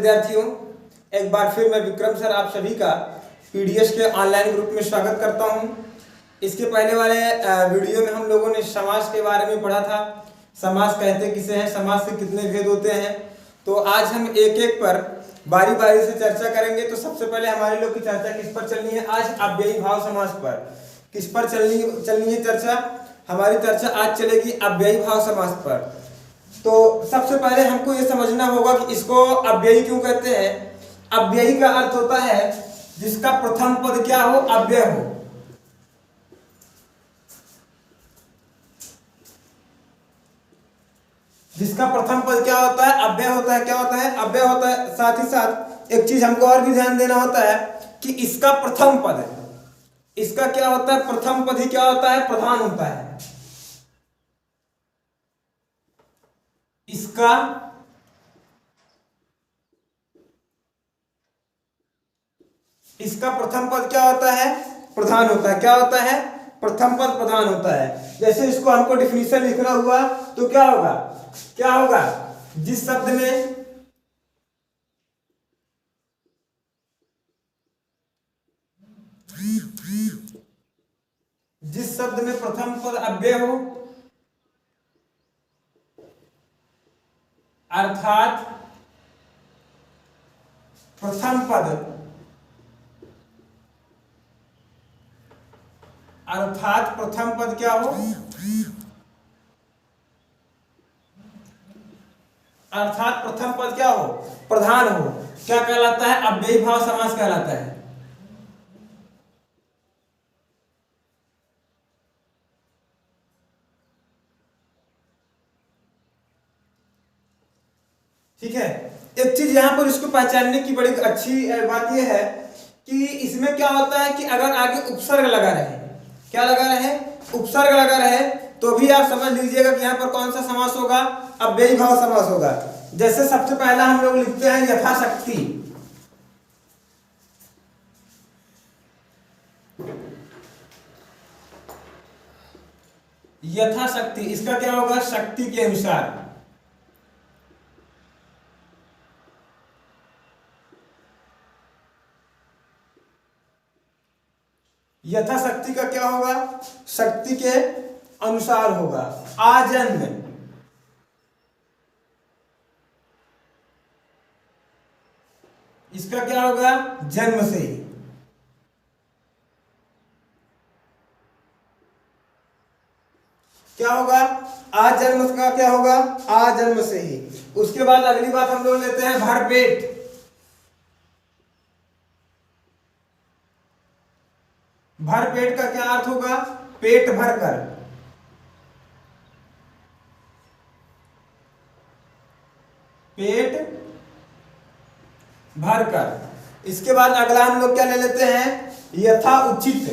विद्यार्थियों, एक बार फिर मैं विक्रम सर आप सभी का पीडीएस के ऑनलाइन ग्रुप में स्वागत करता हूं। इसके पहले वाले वीडियो में हम लोगों ने समास के बारे में पढ़ा था। समास कहते किसे हैं, समास के कितने भेद होते हैं। तो आज हम एक एक पर बारी बारी से चर्चा करेंगे। तो सबसे पहले हमारे लोग की चर्चा किस पर चलनी है? आज अव्ययी भाव समास पर। किस पर चलनी है चर्चा? हमारी चर्चा आज चलेगी अव्ययी भाव समास पर। तो सबसे पहले हमको ये समझना होगा कि इसको अव्ययी क्यों कहते हैं। अव्ययी का अर्थ होता है जिसका प्रथम पद क्या हो, अव्यय हो। जिसका प्रथम पद क्या होता है, अव्यय होता है। क्या होता है? अव्यय होता है। साथ ही साथ एक चीज हमको और भी ध्यान देना होता है कि इसका प्रथम पद है। इसका क्या होता है? प्रथम पद ही क्या होता है? प्रधान होता है। इसका प्रथम पद क्या होता है? प्रधान होता है। क्या होता है? प्रथम पद प्रधान होता है। जैसे इसको हमको डिफिनीशन लिखना हुआ तो क्या होगा? क्या होगा? जिस शब्द में प्रथम पद अव्यय हो, अर्थात प्रथम पद क्या हो? अर्थात प्रथम पद क्या हो? प्रधान हो। क्या कहलाता है? अव्ययी भाव समास कहलाता है। ठीक है। एक चीज यहां पर इसको पहचानने की बड़ी अच्छी बात यह है कि इसमें क्या होता है कि अगर आगे उपसर्ग लगा रहे, क्या लगा रहे? उपसर्ग लगा रहे, तो भी आप समझ लीजिएगा कि यहां पर कौन सा समास होगा? अव्ययी भाव समास होगा। जैसे सबसे पहला हम लोग लिखते हैं यथाशक्ति। यथाशक्ति, इसका क्या होगा? शक्ति के अनुसार। यथाशक्ति का क्या होगा? शक्ति के अनुसार होगा। आजन्म, इसका क्या होगा? जन्म से ही। क्या होगा? आजन्म का क्या होगा? आजन्म से ही। उसके बाद अगली बात हम लोग लेते हैं भरपेट। भरपेट का क्या अर्थ होगा? पेट भरकर। पेट भरकर। इसके बाद अगला हम लोग क्या ले लेते हैं? यथा उचित।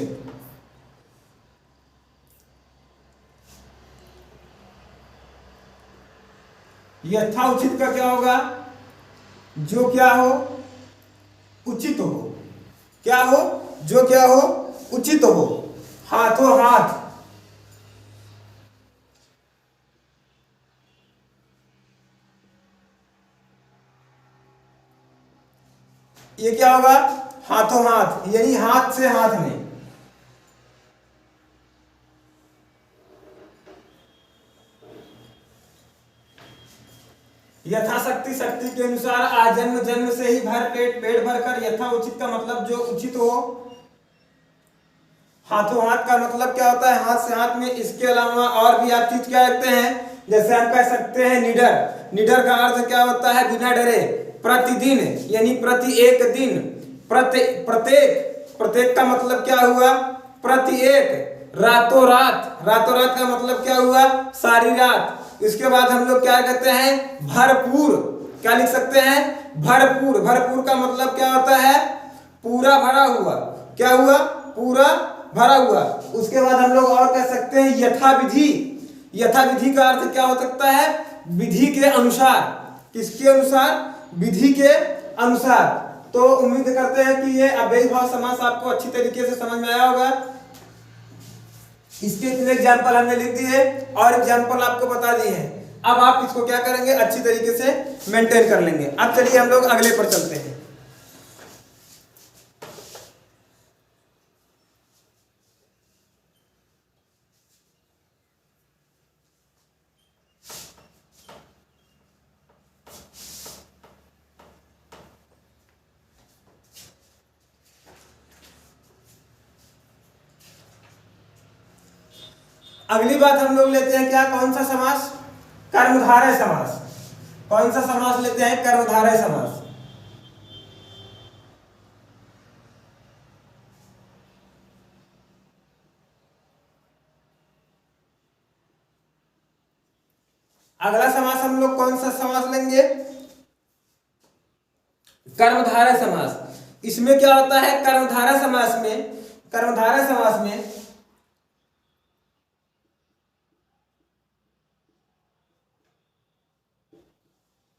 यथा उचित का क्या होगा? जो क्या हो? उचित हो। क्या हो? जो क्या हो? उचित हो। हाथों हाथ। ये क्या होगा? हाथों हाथ, यानी हाथ से हाथ में। यथाशक्ति, शक्ति के अनुसार। आजन्म, जन्म से ही। भर पेट, पेट भरकर। यथा उचित का मतलब जो उचित हो। हाथों हाथ का मतलब क्या होता है? हाथ से हाथ में। इसके अलावा और भी आप चीज क्या रखते हैं? जैसे हम कह सकते हैं निडर। निडर का अर्थ क्या होता है? बिना डरे। प्रतिदिन, यानी प्रति एक दिन। प्रत्येक, प्रत्येक का मतलब क्या हुआ? प्रति एक। रातों रात, रातों रात का मतलब क्या हुआ? सारी रात। इसके बाद हम लोग क्या कहते हैं? भरपूर। क्या लिख सकते हैं? भरपूर। भरपूर का मतलब क्या होता है? पूरा भरा हुआ। क्या हुआ? पूरा भरा हुआ। उसके बाद हम लोग और कह सकते हैं यथाविधि। यथाविधि का अर्थ क्या हो सकता है? विधि के अनुसार। किसके अनुसार? विधि के अनुसार। तो उम्मीद करते हैं कि ये अव्ययी भाव समास आपको अच्छी तरीके से समझ में आया होगा। इसके इतने एग्जाम्पल हमने लिख दिए और एग्जाम्पल आपको बता दिए हैं। अब आप इसको क्या करेंगे, अच्छी तरीके से मेंटेन कर लेंगे। अब चलिए हम लोग अगले पर चलते हैं। अगली बात हम लोग लेते हैं क्या, कौन सा समास, कर्मधारय समास। कौन सा समास लेते हैं, कर्मधारय समास। अगला समास हम लोग कौन सा समास लेंगे, कर्मधारय समास। इसमें क्या होता है, कर्मधारय समास में, कर्मधारय समास में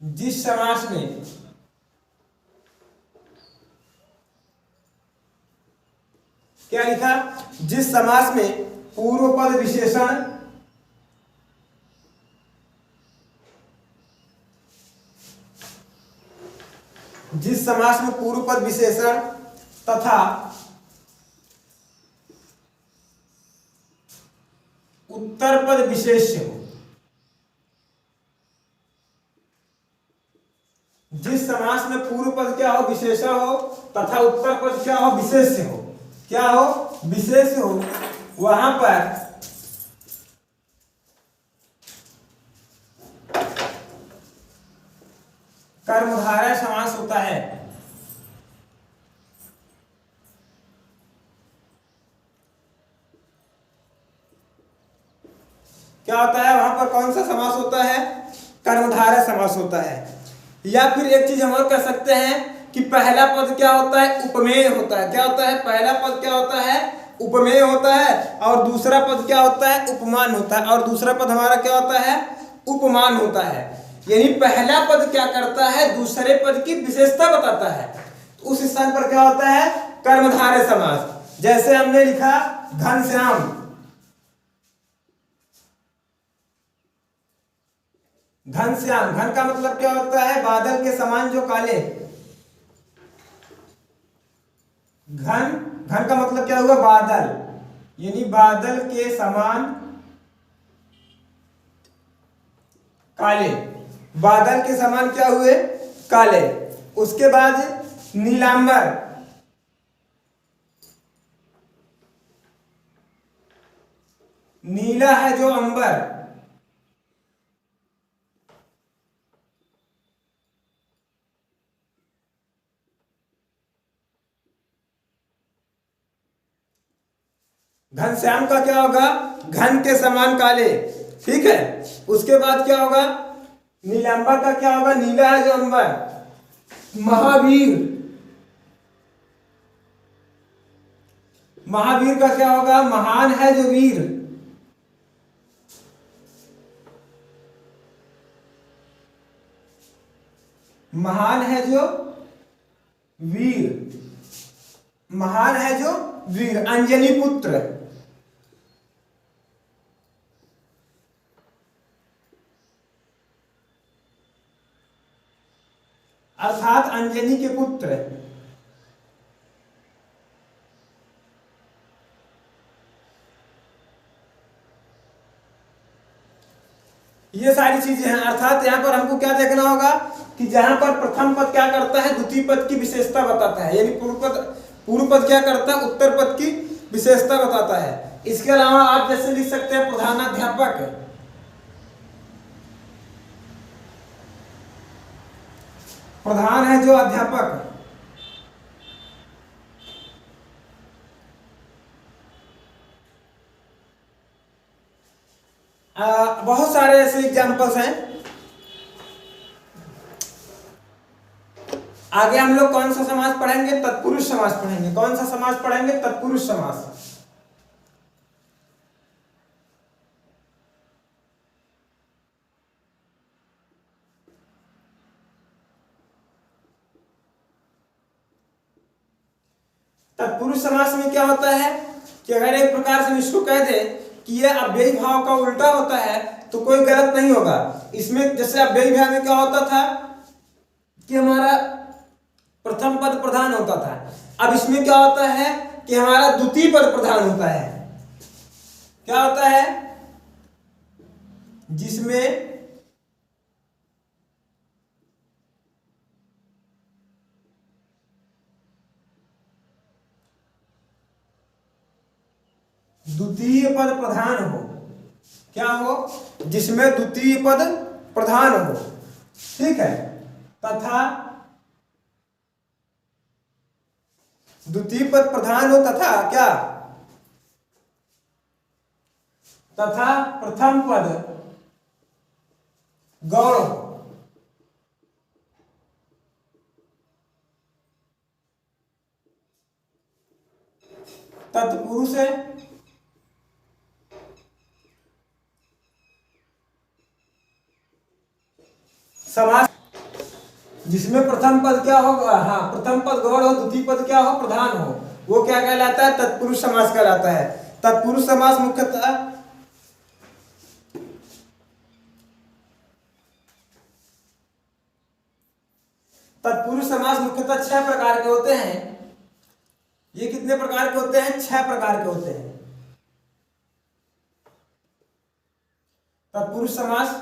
जिस समास में क्या लिखा, जिस समास में पूर्व पद विशेषण जिस समास में पूर्व पद विशेषण तथा उत्तर पद विशेष्य हो, जिस समास में पूर्व पद क्या हो, विशेषण हो, तथा उत्तर पद क्या हो, विशेष्य हो, क्या हो, विशेष्य हो, वहां पर कर्मधारय समास होता है। क्या होता है वहां पर, कौन सा समास होता है, कर्मधारय समास होता है। या फिर एक चीज हम और कह सकते हैं कि पहला पद क्या होता है, उपमेय होता है। क्या होता है, पहला पद क्या होता है, उपमेय होता है, और दूसरा पद क्या होता है, उपमान होता है, और दूसरा पद हमारा क्या होता है, उपमान होता है। यानी पहला पद क्या करता है, दूसरे पद की विशेषता बताता है। उस स्थान पर क्या होता है, कर्मधारय समास। जैसे हमने लिखा घनश्याम, घनश्याम, घन का मतलब क्या होता है, बादल के समान जो काले। घन, घन का मतलब क्या हुआ, बादल, यानी बादल के समान काले, बादल के समान क्या हुए, काले। उसके बाद नीलांबर, नीला है जो अंबर, घनश्याम का क्या होगा, घन के समान काले, ठीक है। उसके बाद क्या होगा, नीलांबर का क्या होगा, नीला है जो अंबर। महावीर, महावीर का क्या होगा, महान है जो वीर। महान है जो वीर, महान है जो वीर। अंजनी पुत्र, अर्थात अंजनी के पुत्र। ये सारी चीजें हैं। अर्थात यहां पर हमको क्या देखना होगा कि जहां पर प्रथम पद क्या करता है, द्वितीय पद की विशेषता बताता है, यानी पूर्व पद क्या करता है, उत्तर पद की विशेषता बताता है। इसके अलावा आप जैसे लिख सकते हैं प्रधानाध्यापक, प्रधान है जो अध्यापक। बहुत सारे ऐसे एग्जाम्पल्स हैं। आगे हम लोग कौन सा समास पढ़ेंगे, तत्पुरुष समास पढ़ेंगे। कौन सा समास पढ़ेंगे, तत्पुरुष समास। तत्पुरुष समास में क्या होता है कि अगर एक प्रकार से हम इसको कह दें कि यह अव्ययी भाव का उल्टा होता है, तो कोई गलत नहीं होगा। इसमें जैसे अव्ययी भाव में क्या होता था कि हमारा प्रथम पद प्रधान होता था, अब इसमें क्या होता है कि हमारा द्वितीय पद प्रधान होता है। क्या होता है? जिसमें द्वितीय पद प्रधान हो। क्या हो? जिसमें द्वितीय पद प्रधान हो, ठीक है। तथा द्वितीय पद प्रधान हो तथा क्या? तथा प्रथम पद गौण हो। तत्पुरुष है समास जिसमें प्रथम पद क्या होगा? हाँ, प्रथम पद गौण हो, द्वितीय पद क्या हो? प्रधान हो। वो क्या कहलाता है? तत्पुरुष समास कहलाता है। तत्पुरुष समास मुख्यतः तत्पुरुष समास मुख्यतः 6 प्रकार के होते हैं। ये कितने प्रकार के होते हैं? 6 प्रकार के होते हैं तत्पुरुष समास।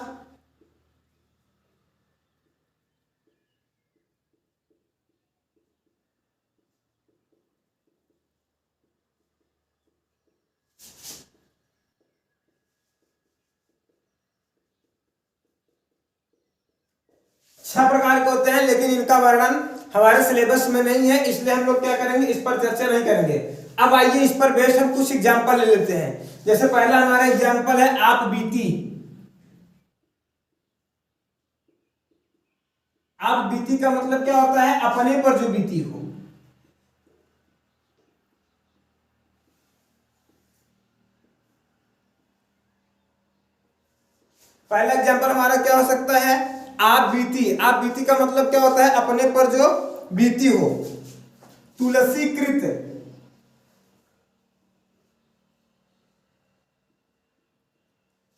छह प्रकार के होते हैं, लेकिन इनका वर्णन हमारे सिलेबस में नहीं है, इसलिए हम लोग क्या करेंगे, इस पर चर्चा नहीं करेंगे। अब आइए इस पर बेस्ड हम कुछ एग्जाम्पल ले लेते हैं। जैसे पहला हमारा एग्जाम्पल है आप बीती। आप बीती का मतलब क्या होता है? अपने पर जो बीती हो। पहला एग्जाम्पल हमारा क्या हो सकता है? आप बीती। आप बीती का मतलब क्या होता है? अपने पर जो बीती हो। तुलसीकृत,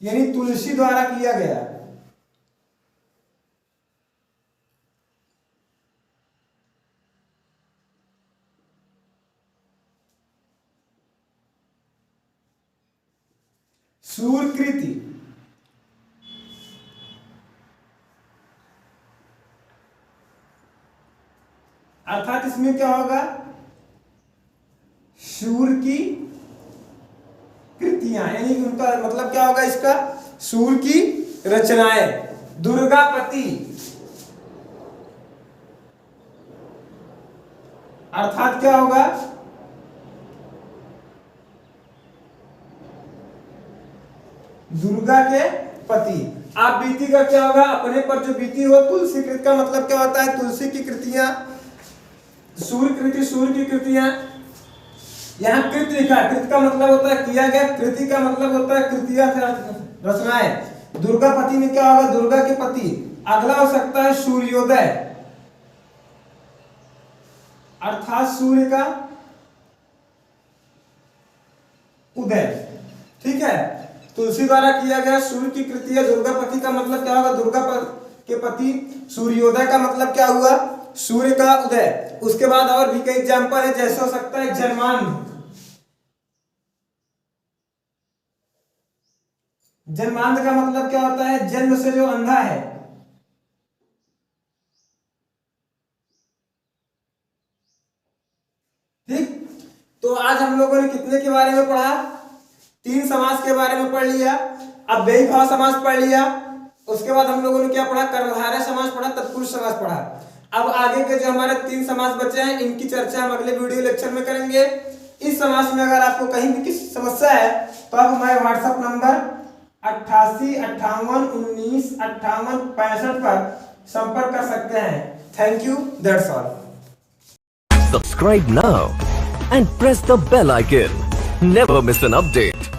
यानी तुलसी द्वारा किया गया। सूरकृति, अर्थात इसमें क्या होगा? सूर की कृतियां, यानी उनका मतलब क्या होगा इसका? सूर की रचनाएं। दुर्गापति, अर्थात क्या होगा? दुर्गा के पति। आप बीती का क्या होगा? अपने पर जो बीती हो। तुलसीकृत का मतलब क्या होता है? तुलसी की कृतियां। सूरकृति, सूर की कृतियां। यहाँ कृत लिखा, कृत का मतलब होता है किया गया, कृति का मतलब होता है कृतियां, रचनाएं। दुर्गापति में क्या होगा? दुर्गा के पति। अगला हो सकता है सूर्योदय, अर्थात सूर्य का उदय, ठीक है। तुलसी द्वारा किया गया, सूर्य की कृति है। दुर्गापति का मतलब क्या होगा? दुर्गा के पति। सूर्योदय का मतलब क्या हुआ? सूर्य का उदय। उसके बाद और भी कई एग्जाम्पल है, जैसे हो सकता है जन्मांध। जन्मांध का मतलब क्या होता है? जन्म से जो अंधा है। ठीक, तो आज हम लोगों ने कितने के बारे में पढ़ा? 3 समास के बारे में पढ़ लिया। अब अव्ययी भाव समास पढ़ लिया। उसके बाद हम लोगों ने क्या पढ़ा? कर्मधारय समास पढ़ा, तत्पुरुष समास पढ़ा। अब आगे के जो हमारे 3 समास बचे हैं, इनकी चर्चा हम अगले वीडियो लेक्चर में करेंगे। इस समास में अगर आपको कहीं भी किसी समस्या है तो आप हमारे व्हाट्सएप नंबर 88 58 19 58 65 पर संपर्क कर सकते हैं। Thank you, that's all. Subscribe now and press the bell icon. Never miss an update.